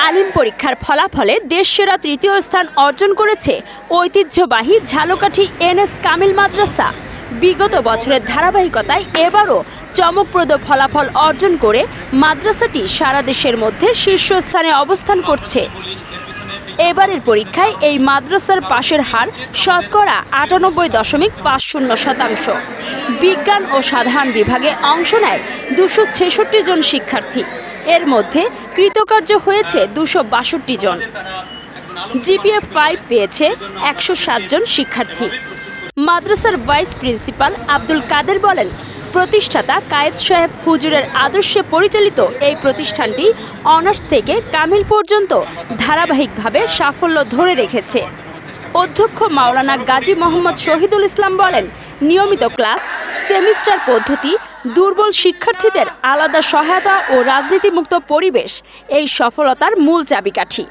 আলিম পরীক্ষার ফলাফলে দেশসেরা তৃতীয় স্থান অর্জন করেছে ঐতিহ্যবাহী ঝালকাঠি এনএস কামিল মাদ্রাসা। বিগত বছরের ধারাবাহিকতায় এবারও চমকপ্রদ ফলাফল অর্জন করে মাদ্রাসাটি সারা দেশের মধ্যে শীর্ষস্থানে অবস্থান করছে। এবারের পরীক্ষায় এই মাদ্রাসার পাশের হার শতকরা 98.50%। বিজ্ঞান ও সাধারণ বিভাগে অংশ নেয় 266 জন শিক্ষার্থী। এর মধ্যে কৃতকার্য হয়েছে 262 জন। জিপিএ 5 পেয়েছে 107 জন শিক্ষার্থী। মাদ্রাসার ভাইস প্রিন্সিপাল আব্দুল কাদের বলেন, প্রতিষ্ঠাতা কায়েদ সাহেব হুজুরের আদর্শে পরিচালিত এই প্রতিষ্ঠানটি অনার্স থেকে কামিল পর্যন্ত ধারাবাহিকভাবে সাফল্য ধরে রেখেছে। অধ্যক্ষ মাওলানা গাজী মোহাম্মদ শহীদুল ইসলাম বলেন, নিয়মিত ক্লাস, সেমিস্টার পদ্ধতি, দুর্বল শিক্ষার্থীদের আলাদা সহায়তা ও রাজনীতিমুক্ত পরিবেশ এই সফলতার মূল চাবিকাঠি।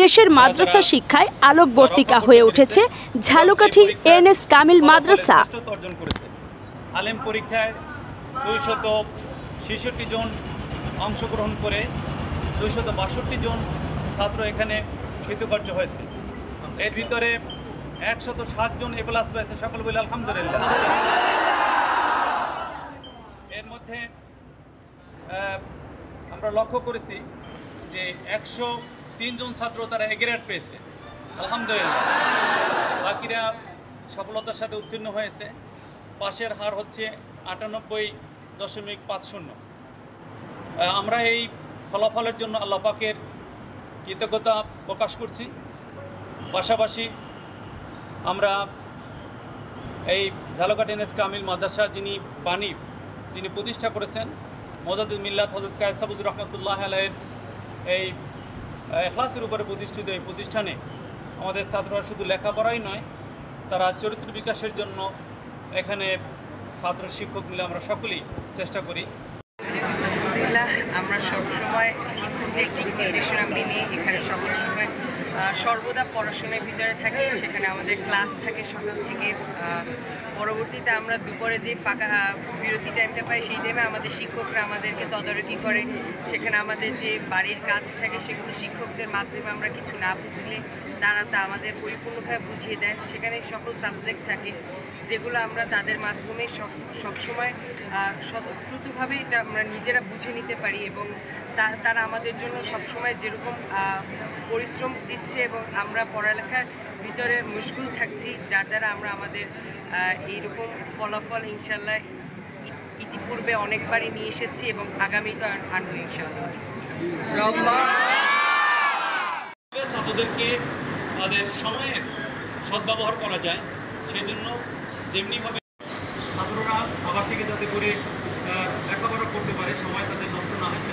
দেশের মাদ্রাসা শিক্ষায় আলোকবর্তিকা হয়ে উঠেছে ঝালকাঠি এনএস কামিল মাদ্রাসা। আলিম পরীক্ষায় 266 জন অংশগ্রহণ করে 262 জন ছাত্র এখানে কৃতকার্য হয়েছে। এর ভিতরে 107 জন এ প্লাস পেয়েছে, সকল বলে আলহামদুলিল্লাহ। এর মধ্যে আমরা লক্ষ্য করেছি যে 103 জন ছাত্র তারা এ গ্রেড পেয়েছে, আলহামদুলিল্লাহ। বাকিরা সফলতার সাথে উত্তীর্ণ হয়েছে। পাশের হার হচ্ছে 98.50। আমরা এই ফলাফলের জন্য আল্লাহ পাকের কৃতজ্ঞতা প্রকাশ করছি। পাশাপাশি আমরা এই ঝালকাঠি এনএস কামিল মাদ্রাসা যিনি প্রতিষ্ঠা করেছেন মোজাদ্দেদ মিল্লাত হযরত কায়েদ সাহেব হুজুর রহমাতুল্লাহ আলাইহির এই ইখলাসের উপরে প্রতিষ্ঠিত এই প্রতিষ্ঠানে আমাদের ছাত্ররা শুধু লেখাপড়াই নয়, তারা চরিত্র বিকাশের জন্য এখানে ছাত্র শিক্ষক মিলে আমরা সকলেই চেষ্টা করি। আলহামদুলিল্লাহ, আমরা সবসময় শিক্ষকদের দিক নির্দেশনা মেনে এখানে সকল সময় সর্বদা পড়াশোনার ভিতরে থাকি। সেখানে আমাদের ক্লাস থাকে সকাল থেকে। পরবর্তীতে আমরা দুপুরে যে ফাঁকা বিরতি টাইমটা পাই, সেই টাইমে আমাদের শিক্ষকরা আমাদেরকে তদারকি করে। সেখানে আমাদের যে বাড়ির কাজ থাকে সেগুলো শিক্ষকদের মাধ্যমে আমরা কিছু না বুঝলে তারা তা আমাদের পরিপূর্ণভাবে বুঝিয়ে দেয়। সেখানে সকল সাবজেক্ট থাকে যেগুলো আমরা তাদের মাধ্যমে সবসময় স্বতঃস্ফূর্তভাবে এটা আমরা নিজেরা বুঝে নিতে পারি এবং তারা আমাদের জন্য সবসময় যেরকম পরিশ্রম দিচ্ছে এবং আমরা পড়ালেখার ভিতরে মুশগুল থাকছি, যার দ্বারা আমরা আমাদের এইরকম ফলাফল ইনশাল্লাহ ইতিপূর্বে অনেকবারই নিয়ে এসেছি এবং আগামীতে আনবো ইনশাল্লাহ। ছাত্রদেরকে তাদের সময়ের সদ্ব্যবহার করা যায়, সেই জন্য যেমনিভাবে ছাত্ররা আবাসিকে যাতে করে লেখাপড়া করতে পারে, সময় তাদের নষ্ট না হয়